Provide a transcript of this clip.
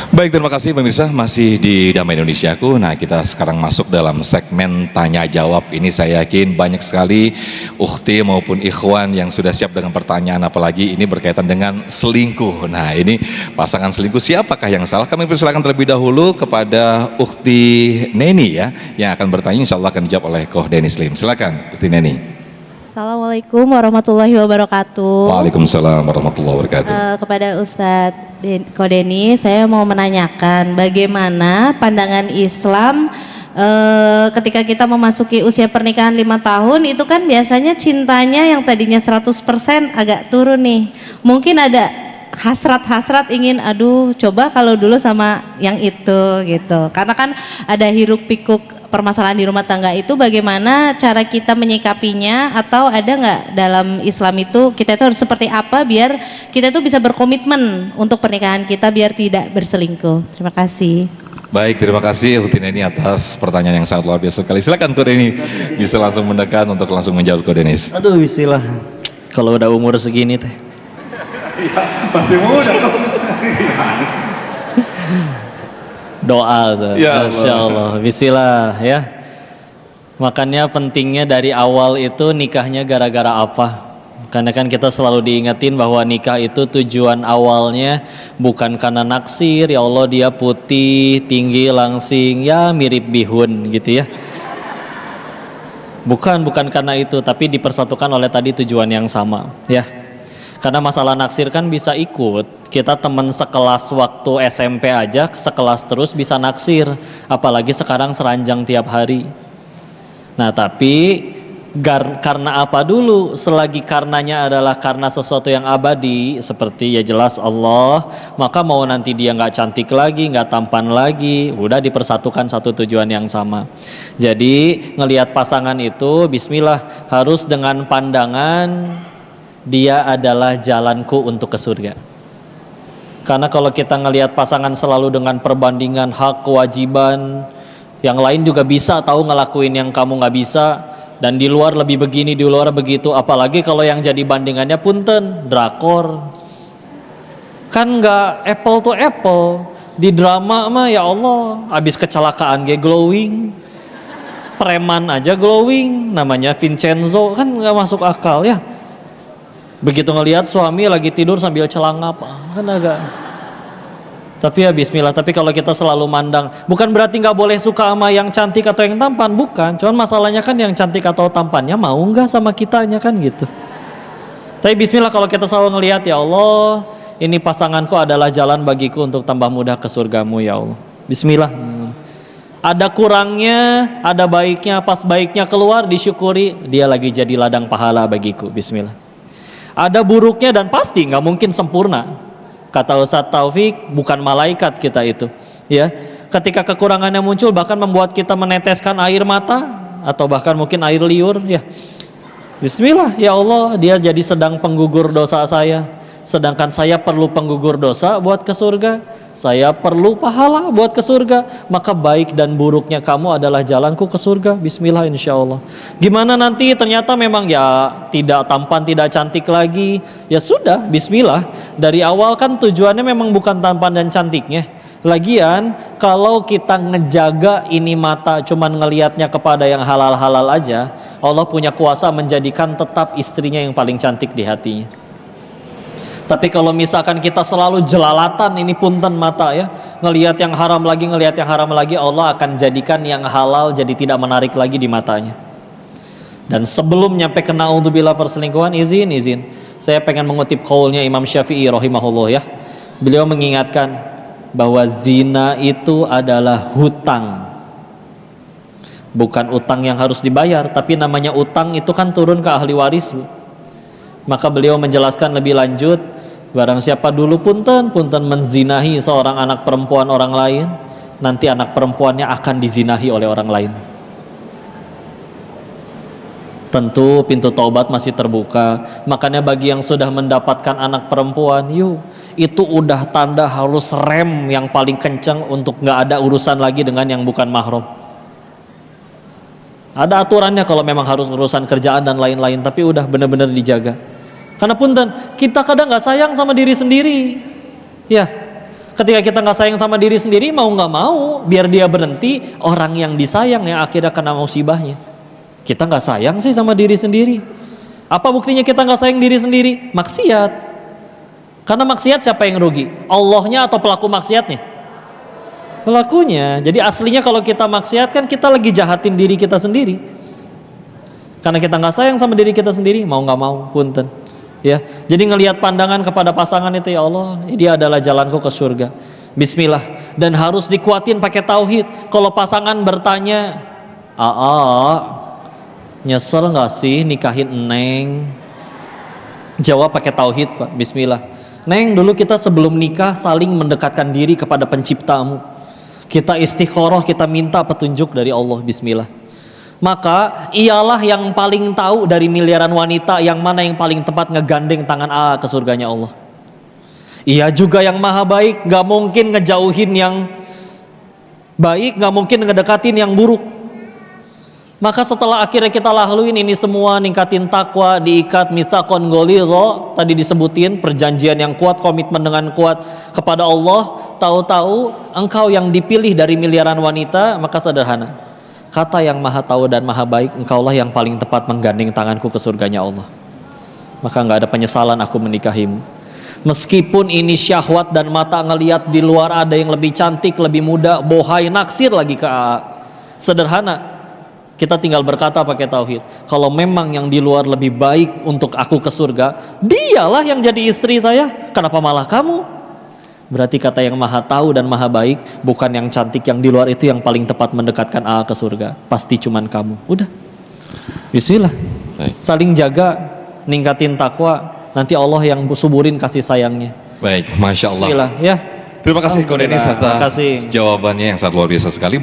Baik, terima kasih pemirsa, masih di Damai Indonesiaku. Nah, kita sekarang masuk dalam segmen tanya jawab. Ini saya yakin banyak sekali ukhti maupun ikhwan yang sudah siap dengan pertanyaan, apalagi ini berkaitan dengan selingkuh. Nah, ini pasangan selingkuh, siapakah yang salah? Kami persilakan terlebih dahulu kepada ukhti Neni ya, yang akan bertanya, insya Allah akan dijawab oleh Koh Denny Slim. Silakan ukhti Neni. Assalamualaikum warahmatullahi wabarakatuh. Waalaikumsalam warahmatullahi wabarakatuh. Kepada Ustadz Koh Denny, saya mau menanyakan bagaimana pandangan Islam ketika kita memasuki usia pernikahan 5 tahun, itu kan biasanya cintanya yang tadinya 100% agak turun nih. Mungkin ada hasrat-hasrat ingin, aduh coba kalau dulu sama yang itu gitu. Karena kan ada hiruk pikuk permasalahan di rumah tangga itu, bagaimana cara kita menyikapinya, atau ada nggak dalam Islam itu kita itu harus seperti apa biar kita itu bisa berkomitmen untuk pernikahan kita biar tidak berselingkuh. Terima kasih. Baik, terima kasih Ukhti Neni atas pertanyaan yang sangat luar biasa sekali. Silakan Koh Denny bisa langsung mendekat untuk langsung menjawab Koh Denny. Aduh, bismillah. Kalau udah umur segini teh. Masih muda. Doa, Ya Masya Allah. Bismillah ya. Makanya pentingnya dari awal itu nikahnya gara-gara apa? Karena kan kita selalu diingetin bahwa nikah itu tujuan awalnya bukan karena naksir, ya Allah dia putih, tinggi, langsing, ya mirip bihun gitu ya. Bukan karena itu, tapi dipersatukan oleh tadi tujuan yang sama ya. Karena masalah naksir kan bisa ikut, kita teman sekelas waktu SMP aja sekelas terus bisa naksir, apalagi sekarang seranjang tiap hari. Nah tapi karena apa dulu? Selagi karenanya adalah karena sesuatu yang abadi, seperti ya jelas Allah, maka mau nanti dia nggak cantik lagi, nggak tampan lagi, udah dipersatukan satu tujuan yang sama. Jadi ngelihat pasangan itu bismillah harus dengan pandangan dia adalah jalanku untuk ke surga. Karena kalau kita ngelihat pasangan selalu dengan perbandingan hak, kewajiban, yang lain juga bisa tahu ngelakuin yang kamu nggak bisa, dan di luar lebih begini, di luar begitu, apalagi kalau yang jadi bandingannya punten, drakor. Kan nggak apple to apple. Di drama mah ya Allah, abis kecelakaan kayak glowing, preman aja glowing, namanya Vincenzo, kan nggak masuk akal ya. Begitu ngelihat suami lagi tidur sambil celangap, kan agak. Tapi ya bismillah, tapi kalau kita selalu mandang, bukan berarti nggak boleh suka sama yang cantik atau yang tampan, bukan. Cuman masalahnya kan yang cantik atau tampannya mau nggak sama kitanya kan gitu. Tapi bismillah kalau kita selalu ngelihat, ya Allah, ini pasanganku adalah jalan bagiku untuk tambah mudah ke surgamu ya Allah. Bismillah. Ada kurangnya, ada baiknya, pas baiknya keluar disyukuri, dia lagi jadi ladang pahala bagiku. Bismillah. Ada buruknya dan pasti nggak mungkin sempurna. Kata Ustadz Taufik, bukan malaikat kita itu. Ya, ketika kekurangannya muncul bahkan membuat kita meneteskan air mata atau bahkan mungkin air liur. Ya, bismillah, ya Allah, dia jadi sedang penggugur dosa saya. Sedangkan saya perlu penggugur dosa buat ke surga. Saya perlu pahala buat ke surga. Maka baik dan buruknya kamu adalah jalanku ke surga. Bismillah insya Allah. Gimana nanti ternyata memang ya tidak tampan, tidak cantik lagi, ya sudah bismillah. Dari awal kan tujuannya memang bukan tampan dan cantiknya. Lagian kalau kita ngejaga ini mata cuman ngelihatnya kepada yang halal-halal aja, Allah punya kuasa menjadikan tetap istrinya yang paling cantik di hatinya. Tapi kalau misalkan kita selalu jelalatan, ini punten mata ya, ngelihat yang haram lagi, Allah akan jadikan yang halal jadi tidak menarik lagi di matanya. Dan sebelum nyampe ke naudzubillah perselingkuhan, izin saya pengen mengutip qaulnya Imam Syafi'i rahimahullah ya. Beliau mengingatkan bahwa zina itu adalah hutang, bukan utang yang harus dibayar, tapi namanya utang itu kan turun ke ahli waris. Maka beliau menjelaskan lebih lanjut, barang siapa dulu punten menzinahi seorang anak perempuan orang lain, nanti anak perempuannya akan dizinahi oleh orang lain. Tentu pintu taubat masih terbuka. Makanya bagi yang sudah mendapatkan anak perempuan, itu udah tanda harus rem yang paling kencang untuk gak ada urusan lagi dengan yang bukan mahram. Ada aturannya kalau memang harus urusan kerjaan dan lain-lain, tapi udah benar-benar dijaga. Karena punten, kita kadang nggak sayang sama diri sendiri, ya. Ketika kita nggak sayang sama diri sendiri, mau nggak mau, biar dia berhenti, orang yang disayang yang akhirnya kena musibahnya. Kita nggak sayang sih sama diri sendiri. Apa buktinya kita nggak sayang diri sendiri? Maksiat. Karena maksiat siapa yang rugi? Allahnya atau pelaku maksiatnya? Pelakunya. Jadi aslinya kalau kita maksiat kan kita lagi jahatin diri kita sendiri. Karena kita nggak sayang sama diri kita sendiri, mau nggak mau, punten. Ya, jadi ngelihat pandangan kepada pasangan itu, ya Allah, dia adalah jalanku ke surga. Bismillah. Dan harus dikuatin pakai tauhid. Kalau pasangan bertanya, nyesel nggak sih nikahin Neng? Jawab pakai tauhid, Pak. Bismillah. Neng, dulu kita sebelum nikah saling mendekatkan diri kepada penciptamu. Kita istikharah, kita minta petunjuk dari Allah. Bismillah. Maka ialah yang paling tahu dari miliaran wanita yang mana yang paling tepat ngegandeng tangan A ke surganya Allah. Ia juga yang maha baik, gak mungkin ngejauhin yang baik, gak mungkin ngedekatin yang buruk. Maka setelah akhirnya kita laluin ini semua, ningkatin takwa, diikat mitsaqon ghalidha, tadi disebutin perjanjian yang kuat, komitmen dengan kuat kepada Allah, tahu-tahu engkau yang dipilih dari miliaran wanita, maka sederhana. Kata yang maha tahu dan maha baik, engkaulah yang paling tepat menggandeng tanganku ke surganya Allah. Maka nggak ada penyesalan aku menikahimu. Meskipun ini syahwat dan mata ngelihat di luar ada yang lebih cantik, lebih muda, bohai naksir lagi ke AA. Sederhana. Kita tinggal berkata pakai tauhid. Kalau memang yang di luar lebih baik untuk aku ke surga, dialah yang jadi istri saya. Kenapa malah kamu? Berarti kata yang maha tahu dan maha baik, bukan yang cantik yang di luar itu yang paling tepat mendekatkan A ke surga. Pasti cuman kamu. Udah. Bismillah. Baik. Saling jaga, ningkatin takwa, nanti Allah yang suburin kasih sayangnya. Baik, Masya Allah. Bismillah, ya. Terima kasih Ko Denis Alhamdulillah. atas Terima kasih. jawabannya yang sangat luar biasa sekali.